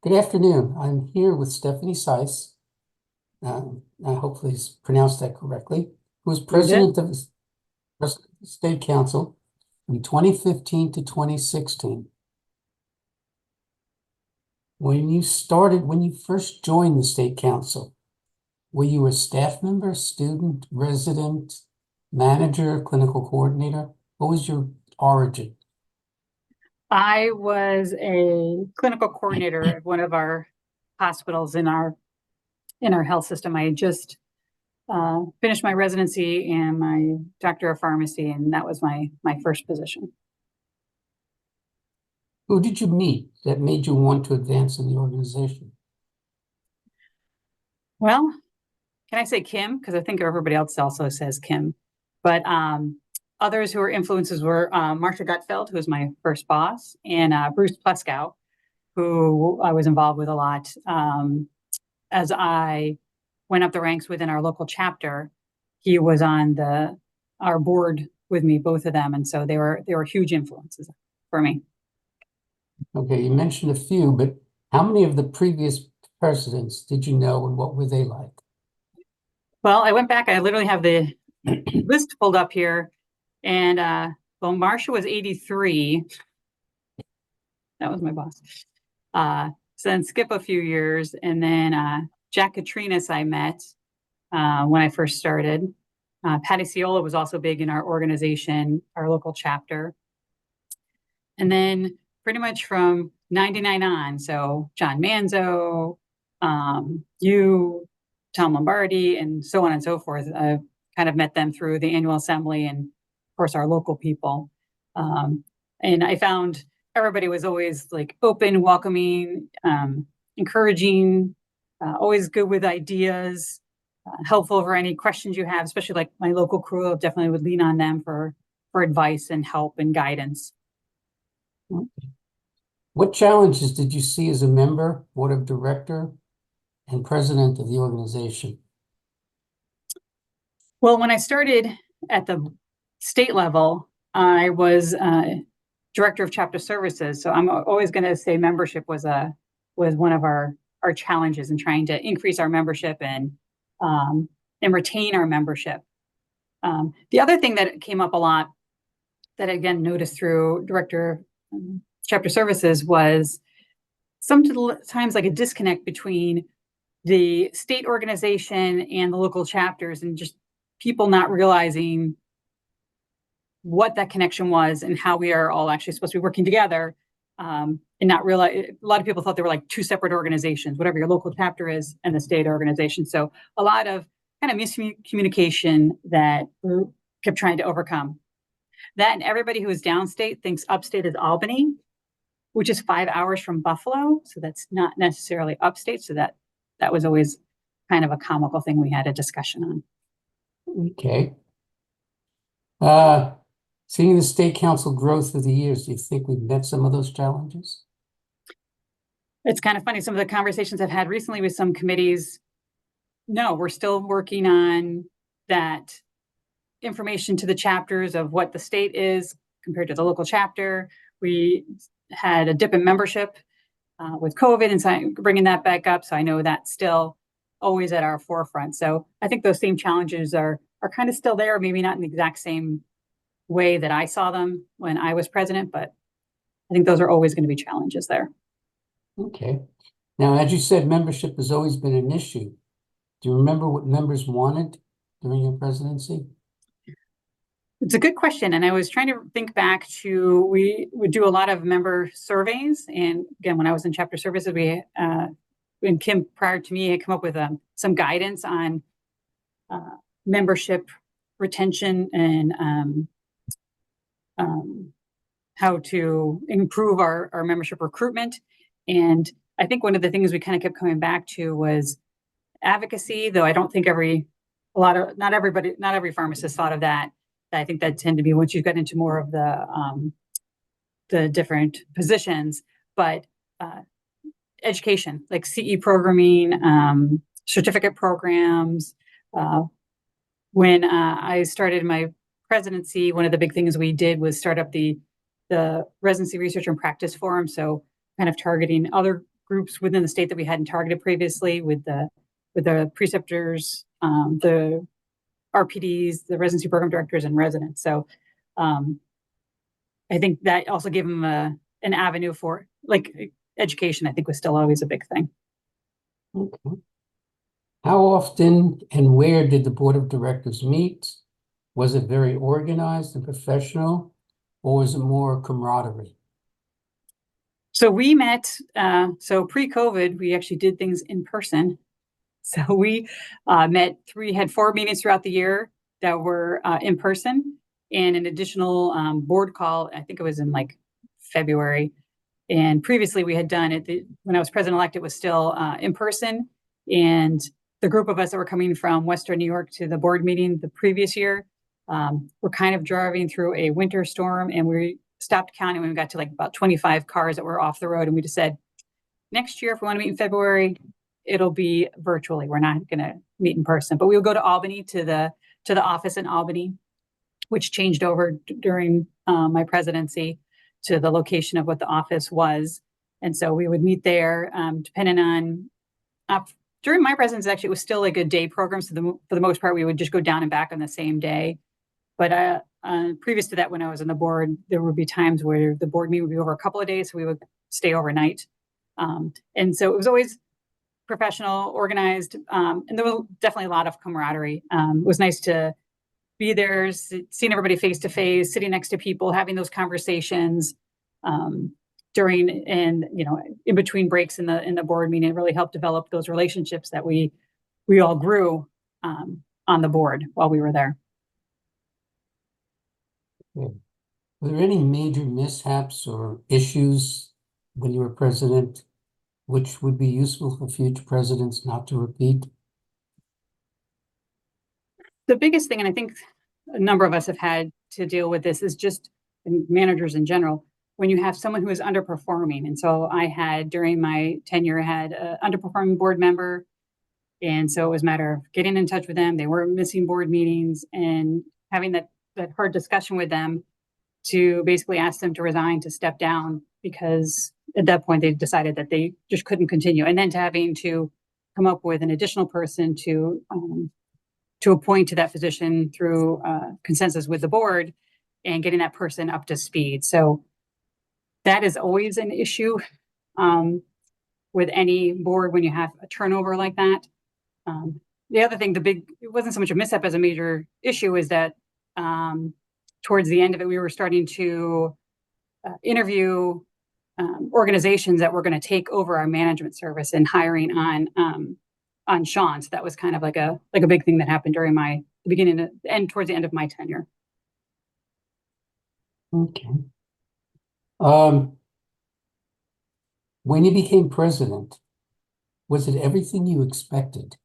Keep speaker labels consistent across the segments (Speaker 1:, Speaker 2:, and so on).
Speaker 1: Good afternoon. I'm here with Stephanie Seyse. I hopefully pronounced that correctly. Who was
Speaker 2: You did?
Speaker 1: president of the State Council from 2015 to 2016. When you first joined the State Council, were you a staff member, student, resident, manager, clinical coordinator? What was your origin?
Speaker 2: I was a clinical coordinator at one of our hospitals in our health system. I had just finished my residency and my doctor of pharmacy, and that was my first position.
Speaker 1: Who did you meet that made you want to advance in the organization?
Speaker 2: Well, can I say Kim? Because I think everybody else also says Kim. But others who were influences were Marcia Gutfeld, who was my first boss, and Bruce Pleskow, who I was involved with a lot. As I went up the ranks within our local chapter, he was on our board with me, both of them, and so they were huge influences for me.
Speaker 1: Okay, you mentioned a few, but how many of the previous presidents did you know and what were they like?
Speaker 2: Well, I went back. I literally have the list pulled up here, and well, Marcia was 83. That was my boss. So then skip a few years, and then Jack Katrinas I met when I first started. Patty Ciola was also big in our organization, our local chapter. And then pretty much from 99 on, so John Manzo, you, Tom Lombardi, and so on and so forth. I've kind of met them through the annual assembly and, of course, our local people. And I found everybody was always like open, welcoming, encouraging, always good with ideas, helpful for any questions you have, especially like my local crew. I definitely would lean on them for advice and help and guidance.
Speaker 1: What challenges did you see as a member, board of director, and president of the organization?
Speaker 2: Well, when I started at the state level, I was director of chapter services. So I'm always going to say membership was one of our challenges in trying to increase our membership and retain our membership. The other thing that came up a lot that I, again, noticed through director of chapter services was sometimes like a disconnect between the state organization and the local chapters, and just people not realizing what that connection was and how we are all actually supposed to be working together, and not realize. A lot of people thought they were like two separate organizations, whatever your local chapter is and the state organization. So a lot of kind of miscommunication that we kept trying to overcome. That, and everybody who is downstate thinks upstate is Albany, which is 5 hours from Buffalo. So that's not necessarily upstate. So that was always kind of a comical thing we had a discussion on.
Speaker 1: Okay. Seeing the state council grow through the years, do you think we've met some of those challenges?
Speaker 2: It's kind of funny. Some of the conversations I've had recently with some committees, no, we're still working on that information to the chapters of what the state is compared to the local chapter. We had a dip in membership with COVID, and so bringing that back up. So I know that's still always at our forefront. So I think those same challenges are kind of still there, maybe not in the exact same way that I saw them when I was president, but I think those are always going to be challenges there.
Speaker 1: Okay. Now, as you said, membership has always been an issue. Do you remember what members wanted during your presidency?
Speaker 2: It's a good question. And I was trying to think back to, we would do a lot of member surveys. And again, when I was in chapter services, when Kim, prior to me, had come up with some guidance on membership retention and how to improve our membership recruitment. And I think one of the things we kind of kept coming back to was advocacy, though I don't think not every pharmacist thought of that. I think that tend to be once you get into more of the different positions, but education, like CE programming, certificate programs. When I started my presidency, one of the big things we did was start up the Residency Research and Practice Forum. So kind of targeting other groups within the state that we hadn't targeted previously with the preceptors, the RPDs, the residency program directors, and residents. So I think that also gave them an avenue for, like, education, I think, was still always a big thing.
Speaker 1: Okay. How often and where did the board of directors meet? Was it very organized and professional, or was it more camaraderie?
Speaker 2: So we met, so pre-COVID, we actually did things in person. So we had 4 meetings throughout the year that were in person, and an additional board call, I think it was in like February. And previously we had done it, when I was president-elect, it was still in person. And the group of us that were coming from Western New York to the board meeting the previous year, were kind of driving through a winter storm, and we stopped counting when we got to like about 25 cars that were off the road. And we just said, next year, if we want to meet in February, it'll be virtually. We're not going to meet in person, but we would go to Albany, to the office in Albany, which changed over during my presidency to the location of what the office was. And so we would meet there, depending on, during my presidency, actually, it was still like a day program. So for the most part, we would just go down and back on the same day. But previous to that, when I was on the board, there would be times where the board meeting would be over a couple of days, so we would stay overnight. And so it was always professional, organized, and there was definitely a lot of camaraderie. It was nice to be there, seeing everybody face to face, sitting next to people, having those conversations during and in between breaks in the board meeting. It really helped develop those relationships that we all grew on the board while we were there.
Speaker 1: Were there any major mishaps or issues when you were president, which would be useful for future presidents not to repeat?
Speaker 2: The biggest thing, and I think a number of us have had to deal with this, is just managers in general, when you have someone who is underperforming. And so I had, during my tenure, had an underperforming board member. And so it was a matter of getting in touch with them. They were missing board meetings, and having that hard discussion with them to basically ask them to resign, to step down, because at that point they decided that they just couldn't continue. And then to having to come up with an additional person to appoint to that position through consensus with the board, and getting that person up to speed. So that is always an issue with any board when you have a turnover like that. The other thing, it wasn't so much a mishap as a major issue, is that towards the end of it, we were starting to interview organizations that were going to take over our management service, and hiring on Sean. So that was kind of like a big thing that happened during towards the end of my tenure.
Speaker 1: Okay. When you became president, was it everything you expected?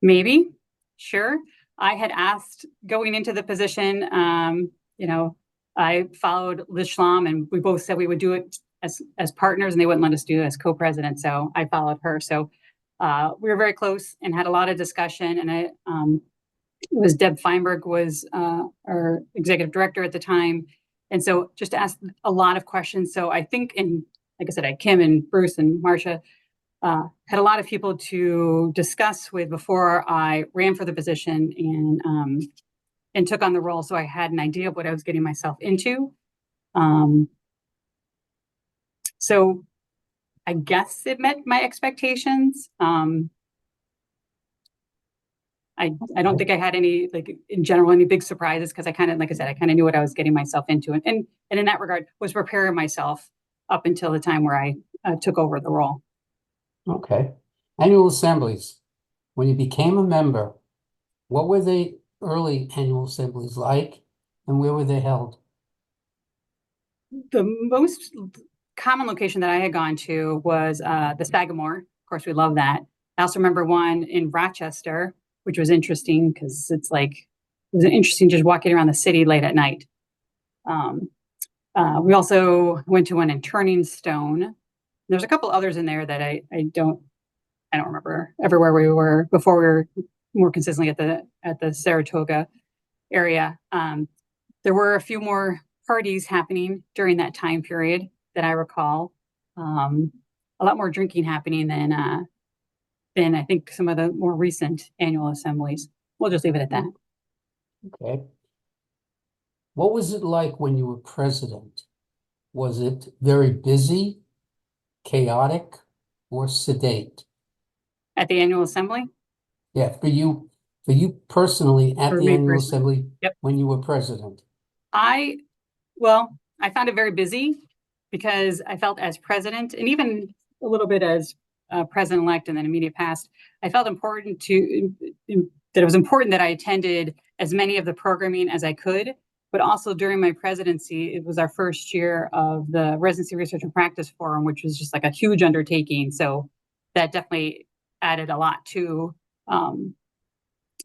Speaker 2: Maybe, sure. I had asked going into the position, I followed Liz Schlom, and we both said we would do it as partners, and they wouldn't let us do it as co-president. So I followed her. So we were very close and had a lot of discussion. And it was Deb Feinberg was our executive director at the time. And so just asked a lot of questions. So I think, and like I said, I had Kim and Bruce and Marcia, had a lot of people to discuss with before I ran for the position and took on the role. So I had an idea of what I was getting myself into. So I guess it met my expectations. I don't think I had any, like, in general, any big surprises, because I kind of, like I said, I kind of knew what I was getting myself into, and in that regard was preparing myself up until the time where I took over the role.
Speaker 1: Okay. Annual assemblies. When you became a member, what were the early annual assemblies like, and where were they held?
Speaker 2: The most common location that I had gone to was the Sagamore. Of course, we love that. I also remember one in Rochester, which was interesting because it was interesting just walking around the city late at night. We also went to one in Turning Stone. There's a couple others in there that I don't remember everywhere we were before. We were more consistently at the Saratoga area. There were a few more parties happening during that time period that I recall. A lot more drinking happening than I think some of the more recent annual assemblies. We'll just leave it at that.
Speaker 1: Okay. What was it like when you were president? Was it very busy, chaotic, or sedate?
Speaker 2: At the annual assembly?
Speaker 1: Yeah, for you personally at
Speaker 2: For
Speaker 1: the
Speaker 2: me
Speaker 1: annual
Speaker 2: personally.
Speaker 1: assembly
Speaker 2: Yep.
Speaker 1: when you were president.
Speaker 2: I found it very busy because I felt as president, and even a little bit as president-elect in the immediate past, I felt important that it was important that I attended as many of the programming as I could. But also during my presidency, it was our first year of the Residency Research and Practice Forum, which was just like a huge undertaking. So that definitely added a lot to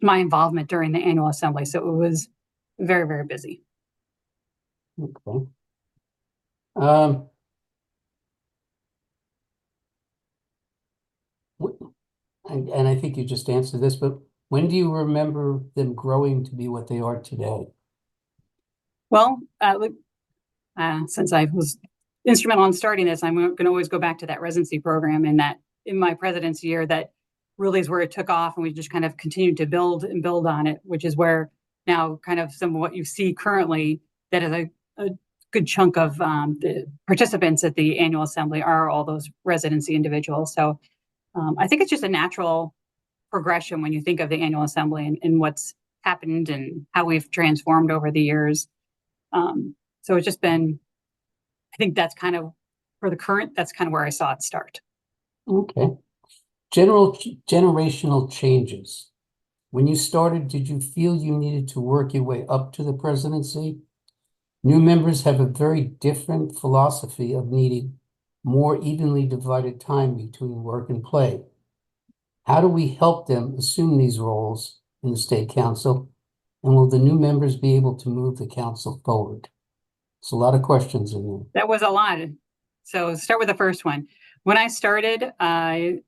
Speaker 2: my involvement during the annual assembly. So it was very, very busy.
Speaker 1: Okay. And I think you just answered this, but when do you remember them growing to be what they are today?
Speaker 2: Well, since I was instrumental in starting this, I'm going to always go back to that residency program, and that in my presidency year, that really is where it took off, and we just kind of continued to build and build on it, which is where now kind of some of what you see currently, that is a good chunk of the participants at the annual assembly are all those residency individuals. So I think it's just a natural progression when you think of the annual assembly and what's happened and how we've transformed over the years. So it's just been, I think that's kind of, for the current, that's kind of where I saw it start.
Speaker 1: Okay. Generational changes. When you started, did you feel you needed to work your way up to the presidency? New members have a very different philosophy of needing more evenly divided time between work and play. How do we help them assume these roles in the state council? And will the new members be able to move the council forward? It's a lot of questions in there.
Speaker 2: That was a lot. So start with the first one. When I started, I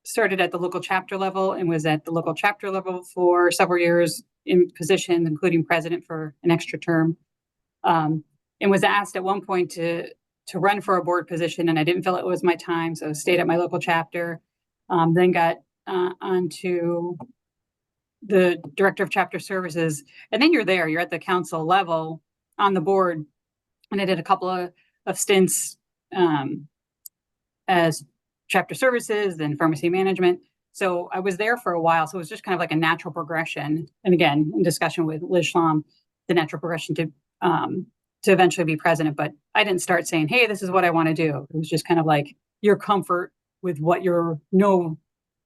Speaker 2: started at the local chapter level and was at the local chapter level for several years in positions, including president for an extra term. And was asked at one point to run for a board position, and I didn't feel it was my time, so stayed at my local chapter. Then got onto the director of chapter services, and then you're at the council level on the board, and I did a couple of stints as chapter services, then pharmacy management. So I was there for a while. So it was just kind of like a natural progression. And again, in discussion with Liz Schlom, the natural progression to eventually be president. But I didn't start saying, hey, this is what I want to do. It was just kind of like your comfort with what you know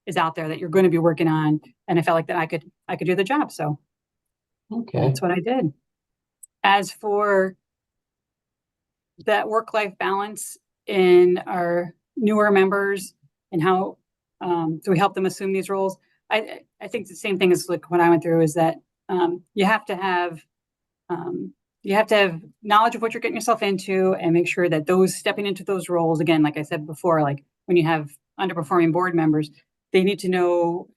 Speaker 2: is out there that you're going to be working on. And I felt like that I could do the job. So that's what I did. As for that work-life balance in our newer members and how do we help them assume these roles, I think the same thing as like what I went through is that you have to have knowledge of what you're getting yourself into, and make sure that those stepping into those roles, again, like I said before, like when you have underperforming board members, they need to know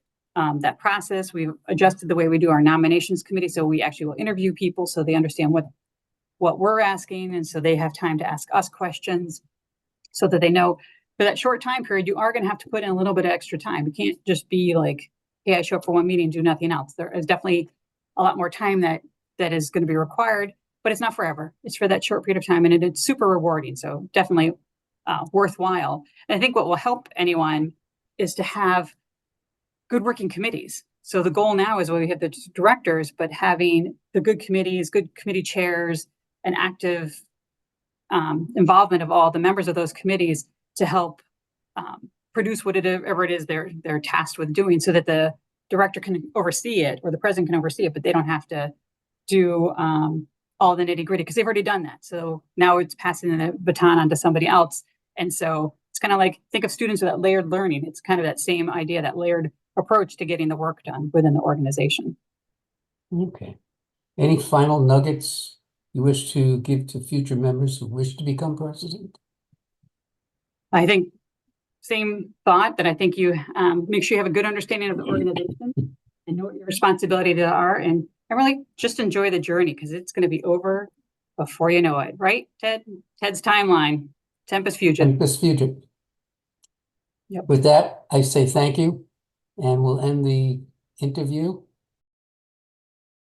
Speaker 2: that process. We've adjusted the way we do our nominations committee, so we actually will interview people so they understand what we're asking, and so they have time to ask us questions so that they know for that short time period, you are going to have to put in a little bit of extra time. You can't just be like, hey, I show up for one meeting and do nothing else. There is definitely a lot more time that is going to be required, but it's not forever. It's for that short period of time, and it's super rewarding. So definitely worthwhile. And I think what will help anyone is to have good working committees. So the goal now is we have the directors, but having the good committees, good committee chairs, an active involvement of all the members of those committees to help produce whatever it is they're tasked with doing, so that the director can oversee it or the president can oversee it, but they don't have to do all the nitty gritty because they've already done that. So now it's passing the baton on to somebody else. And so it's kind of like, think of students with that layered learning. It's kind of that same idea, that layered approach to getting the work done within the organization.
Speaker 1: Okay. Any final nuggets you wish to give to future members who wish to become president? I
Speaker 2: think same thought, that I think you make sure you have a good understanding of the organization and know what your responsibilities are, and really just enjoy the journey, because it's going to be over before you know it, right, Ted? Ted's timeline, Tempest Fusion.
Speaker 1: Tempest Future.
Speaker 2: Yep.
Speaker 1: With that, I say thank you, and we'll end the interview.